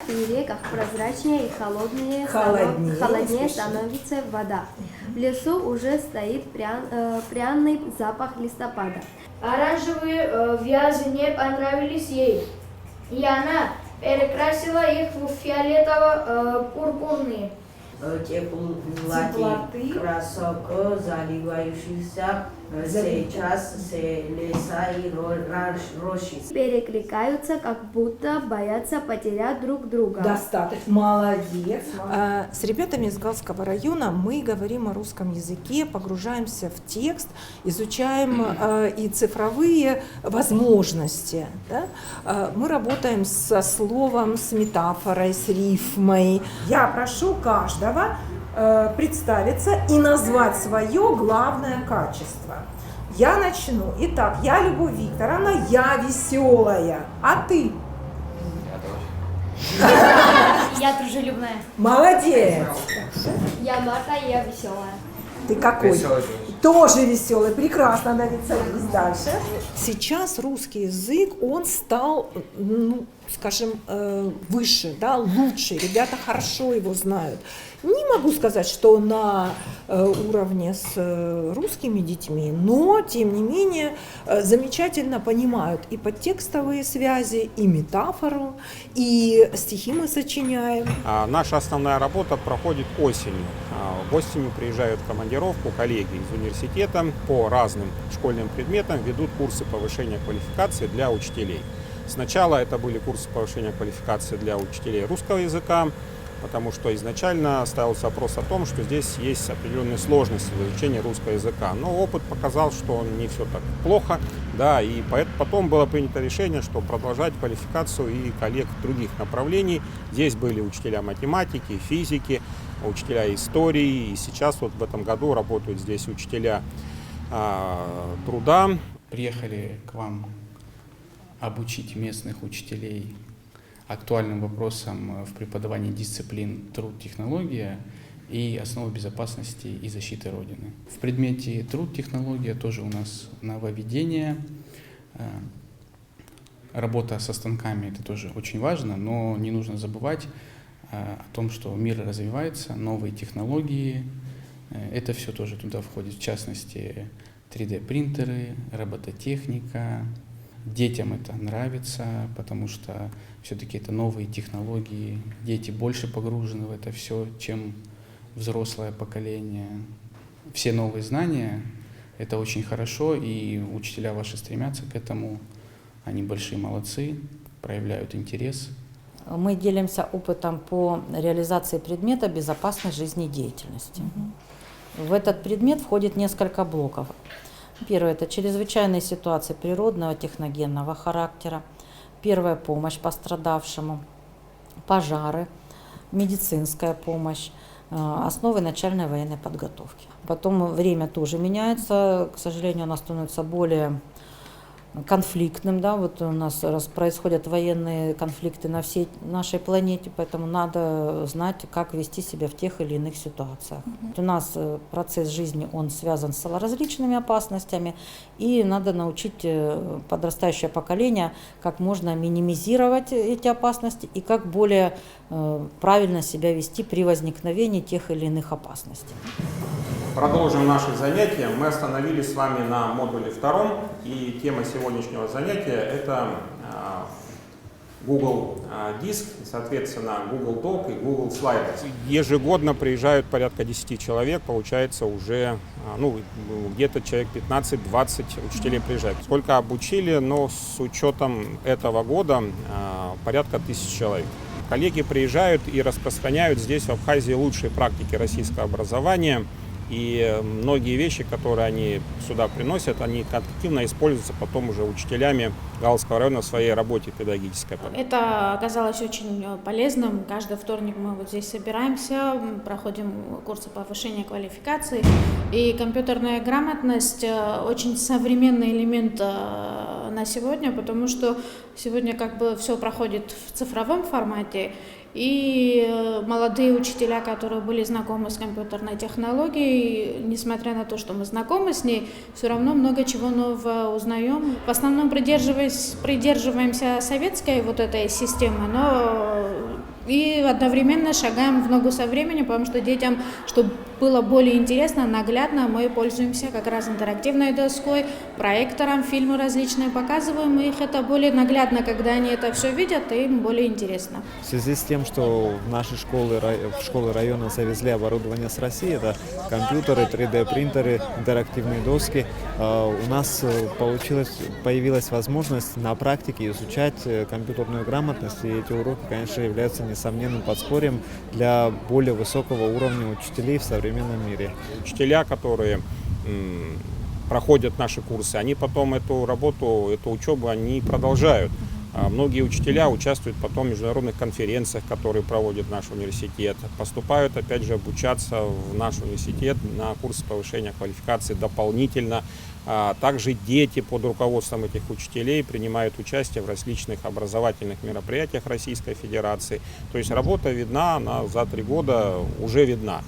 В реках прозрачнее и холоднее становится вода. В лесу уже стоит пряный запах листопада. Оранжевые вязы не понравились ей, и она перекрасила их в фиолетово-пурпурные. Теплоты красок, заливающихся сейчас с леса и рощи. Перекликаются, как будто боятся потерять друг друга. Достаточно. Молодец. С ребятами из Галского района мы говорим о русском языке, погружаемся в текст, изучаем и цифровые возможности. Да? Мы работаем со словом, с метафорой, с рифмой. Я прошу каждого представиться и назвать свое главное качество. Я начну. Итак, я Любовь Викторовна, я веселая. А ты? Я дружелюбная. Молодец. Я Марта, я веселая. Ты какой? Веселый. Тоже веселый. Прекрасно, Давид, садись дальше. Сейчас русский язык, он стал, ну, скажем, выше, да, лучше. Ребята хорошо его знают. Не могу сказать, что на уровне с русскими детьми, но, тем не менее, замечательно понимают и подтекстовые связи, и метафору, и стихи мы сочиняем. Наша основная работа проходит осенью. Осенью приезжают в командировку коллеги из университета по разным школьным предметам, ведут курсы повышения квалификации для учителей. Сначала это были курсы повышения квалификации для учителей русского языка, потому что изначально ставился вопрос о том, что здесь есть определенные сложности в изучении русского языка. Но опыт показал, что не все так плохо, да, и потом было принято решение, что продолжать квалификацию и коллег других направлений. Здесь были учителя математики, физики, учителя истории, и сейчас вот в этом году работают здесь учителя труда. Приехали к вам обучить местных учителей актуальным вопросам в преподавании дисциплин труд-технология и основы безопасности и защиты Родины. В предмете труд-технология тоже у нас нововведение. Работа со станками — это тоже очень важно, но не нужно забывать о том, что мир развивается, новые технологии, это все тоже туда входит, в частности 3D-принтеры, робототехника. Детям это нравится, потому что все-таки это новые технологии, дети больше погружены в это все, чем взрослое поколение. Все новые знания — это очень хорошо, и учителя ваши стремятся к этому, они большие молодцы, проявляют интерес. Мы делимся опытом по реализации предмета безопасной жизнедеятельности. В этот предмет входит несколько блоков. Первое – это чрезвычайные ситуации природного, техногенного характера. Первая помощь пострадавшему, пожары, медицинская помощь, основы начальной военной подготовки. Потом время тоже меняется, к сожалению, оно становится более конфликтным, да, вот у нас происходят военные конфликты на всей нашей планете, поэтому надо знать, как вести себя в тех или иных ситуациях. У нас процесс жизни, он связан с различными опасностями, и надо научить подрастающее поколение, как можно минимизировать эти опасности и как более правильно себя вести при возникновении тех или иных опасностей. Продолжим наши занятия. Мы остановились с вами на модуле 2, и тема сегодняшнего занятия – это Google Диск, соответственно, Google Doc и Google Slides. Ежегодно приезжают порядка 10 человек, получается уже где-то человек 15-20 учителей приезжают. Сколько обучили, но с учетом этого года порядка 1000 человек. Коллеги приезжают и распространяют здесь, в Абхазии, лучшие практики российского образования. И многие вещи, которые они сюда приносят, они активно используются потом уже учителями Галского района в своей работе педагогической. Это оказалось очень полезным. Каждый вторник мы вот здесь собираемся, проходим курсы повышения квалификации. И компьютерная грамотность очень современный элемент на сегодня, потому что сегодня как бы все проходит в цифровом формате. И молодые учителя, которые были знакомы с компьютерной технологией, несмотря на то, что мы знакомы с ней, все равно много чего нового узнаем. В основном придерживаемся советской вот этой системы, но одновременно шагаем в ногу со временем, потому что детям, чтобы было более интересно, наглядно, мы пользуемся как раз интерактивной доской, проектором, фильмы различные показываем, и их это более наглядно, когда они это все видят, и им более интересно. В связи с тем, что в наши школы, в школы района завезли оборудование с России, это компьютеры, 3D-принтеры, интерактивные доски, у нас появилась возможность на практике изучать компьютерную грамотность, и эти уроки, конечно, являются несомненным подспорьем для более высокого уровня учителей в современном мире. Учителя, которые проходят наши курсы, они потом эту работу, эту учебу, они продолжают. Многие учителя участвуют потом в международных конференциях, которые проводит наш университет, поступают, опять же, обучаться в наш университет на курсы повышения квалификации дополнительно. Также дети под руководством этих учителей принимают участие в различных образовательных мероприятиях Российской Федерации. То есть работа видна, она за 3 года уже видна.